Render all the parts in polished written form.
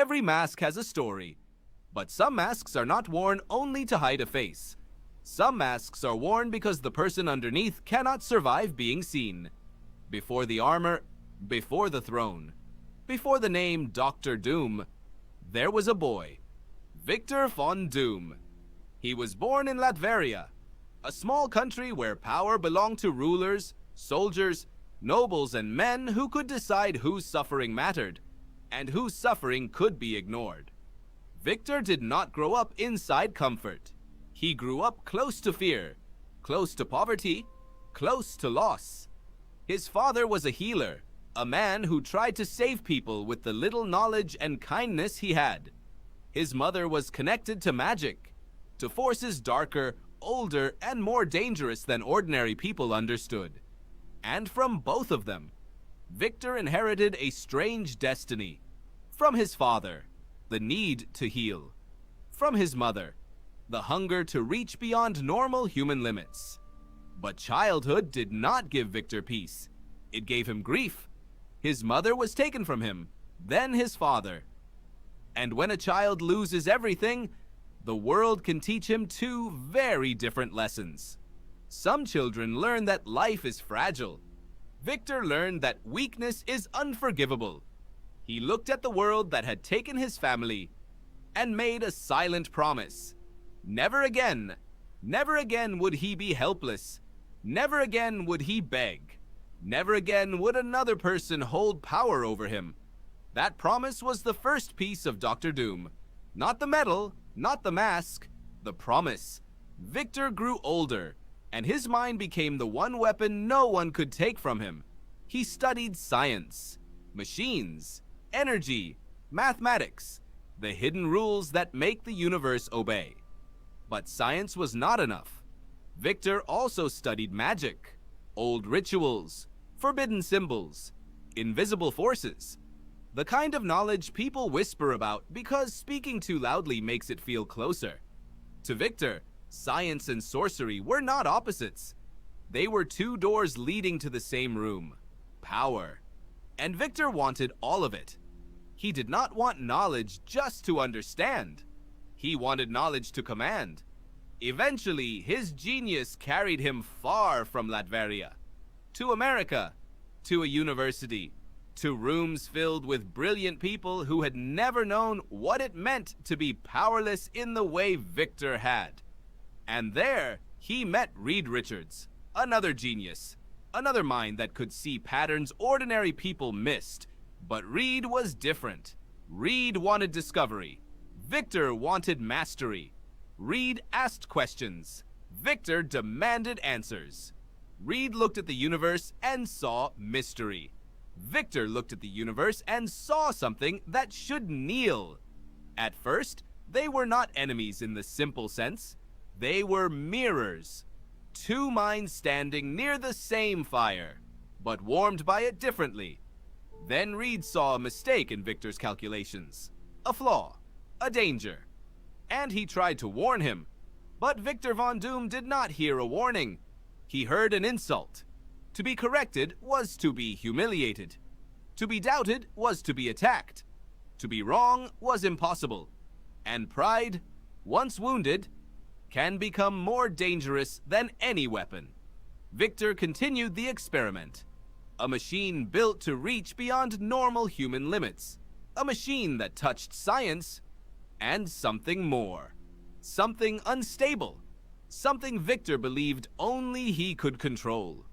Every mask has a story, but some masks are not worn only to hide a face. Some masks are worn because the person underneath cannot survive being seen. Before the armor, before the throne, before the name Dr. Doom, there was a boy, Victor von Doom. He was born in Latveria, a small country where power belonged to rulers, soldiers, nobles, and men who could decide whose suffering mattered and whose suffering could be ignored. Victor did not grow up inside comfort. He grew up close to fear, close to poverty, close to loss. His father was a healer, a man who tried to save people with the little knowledge and kindness he had. His mother was connected to magic, to forces darker, older, and more dangerous than ordinary people understood. And from both of them, Victor inherited a strange destiny. From his father, the need to heal. From his mother, the hunger to reach beyond normal human limits. But childhood did not give Victor peace. It gave him grief. His mother was taken from him, then his father. And when a child loses everything, the world can teach him two very different lessons. Some children learn that life is fragile. Victor learned that weakness is unforgivable. He looked at the world that had taken his family and made a silent promise. Never again would he be helpless. Never again would he beg. Never again would another person hold power over him. That promise was the first piece of Dr. Doom. Not the medal, not the mask, the promise. Victor grew older, and his mind became the one weapon no one could take from him. He studied science, machines, energy, mathematics, the hidden rules that make the universe obey. But science was not enough. Victor also studied magic, old rituals, forbidden symbols, invisible forces, the kind of knowledge people whisper about because speaking too loudly makes it feel closer. To Victor, science and sorcery were not opposites. They were two doors leading to the same room, power. And Victor wanted all of it. He did not want knowledge just to understand. He wanted knowledge to command. Eventually, his genius carried him far from Latveria, to America, to a university, to rooms filled with brilliant people who had never known what it meant to be powerless in the way Victor had. And there, he met Reed Richards, another genius, another mind that could see patterns ordinary people missed. But Reed was different. Reed wanted discovery. Victor wanted mastery. Reed asked questions. Victor demanded answers. Reed looked at the universe and saw mystery. Victor looked at the universe and saw something that should kneel. At first, they were not enemies in the simple sense. They were mirrors. Two minds standing near the same fire, but warmed by it differently. Then Reed saw a mistake in Victor's calculations, a flaw, a danger. And he tried to warn him. But Victor von Doom did not hear a warning. He heard an insult. To be corrected was to be humiliated. To be doubted was to be attacked. To be wrong was impossible. And pride, once wounded, can become more dangerous than any weapon. Victor continued the experiment. A machine built to reach beyond normal human limits. A machine that touched science and something more. Something unstable. Something Victor believed only he could control.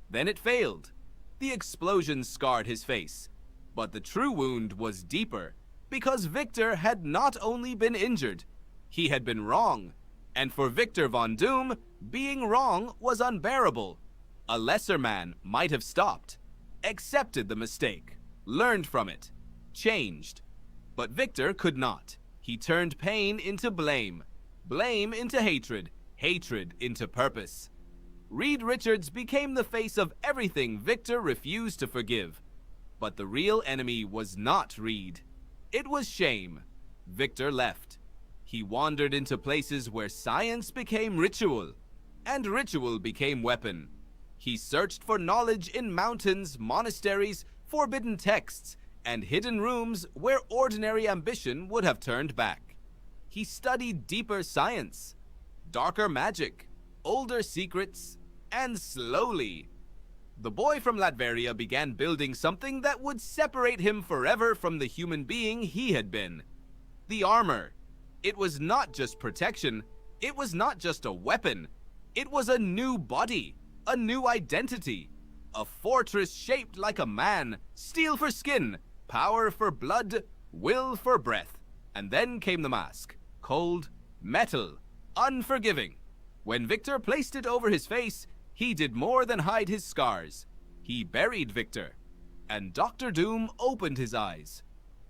Then it failed. The explosion scarred his face. But the true wound was deeper, because Victor had not only been injured, he had been wrong. And for Victor von Doom, being wrong was unbearable. A lesser man might have stopped, accepted the mistake, learned from it, changed. But Victor could not. He turned pain into blame, blame into hatred, hatred into purpose. Reed Richards became the face of everything Victor refused to forgive. But the real enemy was not Reed. It was shame. Victor left. He wandered into places where science became ritual, and ritual became weapon. He searched for knowledge in mountains, monasteries, forbidden texts, and hidden rooms where ordinary ambition would have turned back. He studied deeper science, darker magic, older secrets, and slowly, the boy from Latveria began building something that would separate him forever from the human being he had been. The armor. It was not just protection, it was not just a weapon, it was a new body, a new identity, a fortress shaped like a man, steel for skin, power for blood, will for breath. And then came the mask, cold, metal, unforgiving. When Victor placed it over his face, he did more than hide his scars. He buried Victor, and Dr. Doom opened his eyes.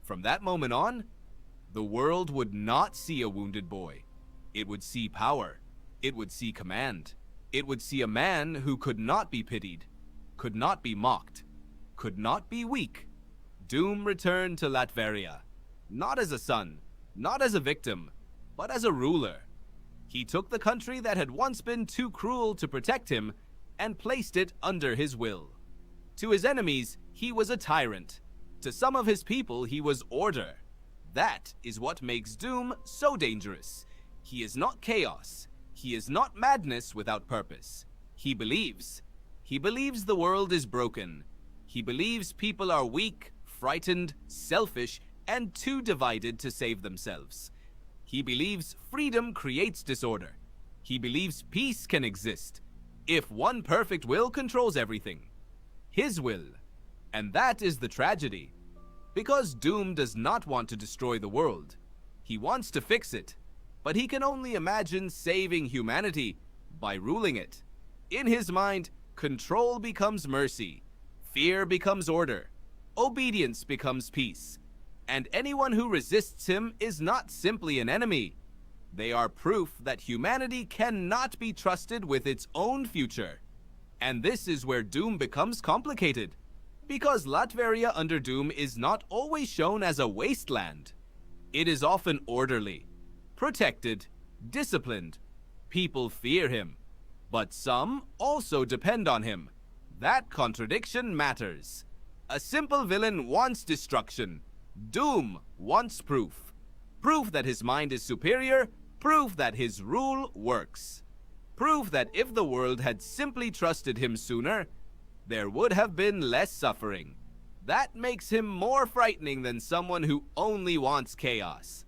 From that moment on, the world would not see a wounded boy. It would see power. It would see command. It would see a man who could not be pitied, could not be mocked, could not be weak. Doom returned to Latveria, not as a son, not as a victim, but as a ruler. He took the country that had once been too cruel to protect him and placed it under his will. To his enemies, he was a tyrant. To some of his people, he was order. That is what makes Doom so dangerous. He is not chaos. He is not madness without purpose. He believes. He believes the world is broken. He believes people are weak, frightened, selfish, and too divided to save themselves. He believes freedom creates disorder. He believes peace can exist if one perfect will controls everything. His will. And that is the tragedy. Because Doom does not want to destroy the world. He wants to fix it. But he can only imagine saving humanity by ruling it. In his mind, control becomes mercy. Fear becomes order. Obedience becomes peace. And anyone who resists him is not simply an enemy. They are proof that humanity cannot be trusted with its own future. And this is where Doom becomes complicated. Because Latveria under Doom is not always shown as a wasteland. It is often orderly, protected, disciplined. People fear him. But some also depend on him. That contradiction matters. A simple villain wants destruction. Doom wants proof. Proof that his mind is superior, proof that his rule works. Proof that if the world had simply trusted him sooner, there would have been less suffering. That makes him more frightening than someone who only wants chaos.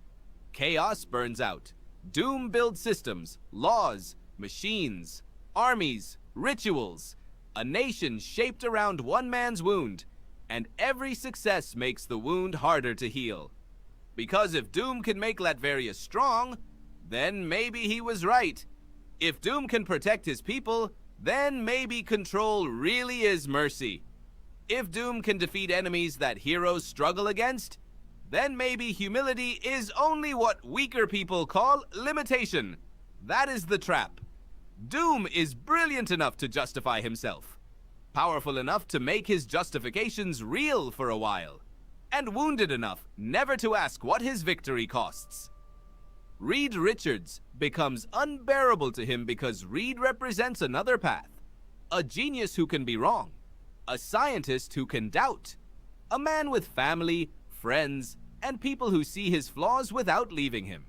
Chaos burns out. Doom builds systems, laws, machines, armies, rituals, a nation shaped around one man's wound. And every success makes the wound harder to heal. Because if Doom can make Latveria strong, then maybe he was right. If Doom can protect his people, then maybe control really is mercy. If Doom can defeat enemies that heroes struggle against, then maybe humility is only what weaker people call limitation. That is the trap. Doom is brilliant enough to justify himself. Powerful enough to make his justifications real for a while, and wounded enough never to ask what his victory costs. Reed Richards becomes unbearable to him because Reed represents another path, a genius who can be wrong, a scientist who can doubt, a man with family, friends, and people who see his flaws without leaving him.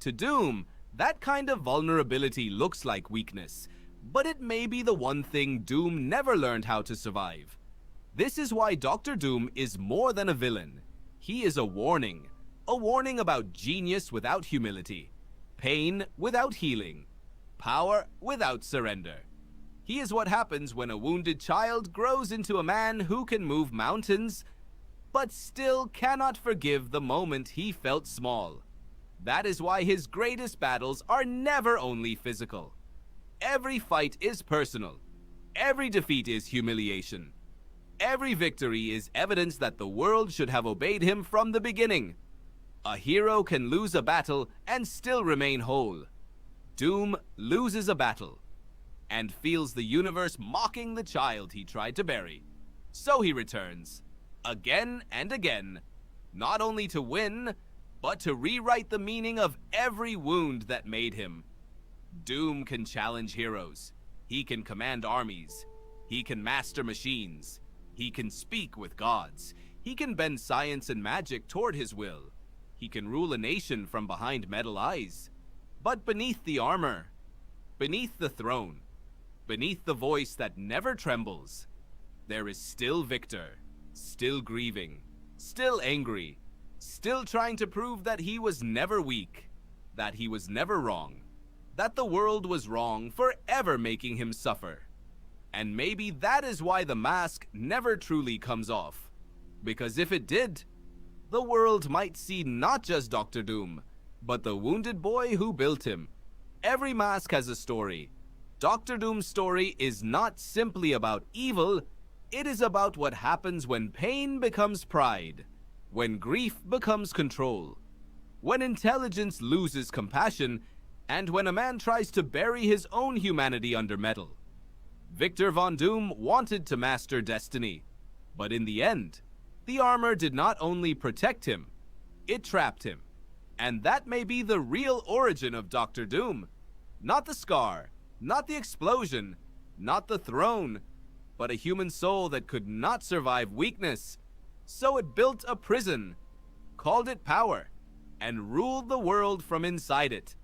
To Doom, that kind of vulnerability looks like weakness, but it may be the one thing Doom never learned how to survive. This is why Dr. Doom is more than a villain. He is a warning about genius without humility, pain without healing, power without surrender. He is what happens when a wounded child grows into a man who can move mountains, but still cannot forgive the moment he felt small. That is why his greatest battles are never only physical. Every fight is personal. Every defeat is humiliation. Every victory is evidence that the world should have obeyed him from the beginning. A hero can lose a battle and still remain whole. Doom loses a battle and feels the universe mocking the child he tried to bury. So he returns, again and again, not only to win, but to rewrite the meaning of every wound that made him. Doom can challenge heroes. He can command armies. He can master machines. He can speak with gods. He can bend science and magic toward his will. He can rule a nation from behind metal eyes. But beneath the armor, beneath the throne, beneath the voice that never trembles, there is still Victor, still grieving, still angry, still trying to prove that he was never weak, that he was never wrong, that the world was wrong for ever making him suffer. And maybe that is why the mask never truly comes off. Because if it did, the world might see not just Dr. Doom, but the wounded boy who built him. Every mask has a story. Dr. Doom's story is not simply about evil, it is about what happens when pain becomes pride, when grief becomes control, when intelligence loses compassion, and when a man tries to bury his own humanity under metal. Victor Von Doom wanted to master destiny, but in the end, the armor did not only protect him, it trapped him. And that may be the real origin of Dr. Doom. Not the scar, not the explosion, not the throne, but a human soul that could not survive weakness. So it built a prison, called it power, and ruled the world from inside it.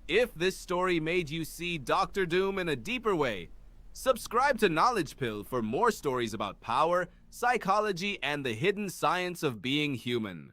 If this story made you see Dr. Doom in a deeper way, subscribe to Knowledge Pill for more stories about power, psychology, and the hidden science of being human.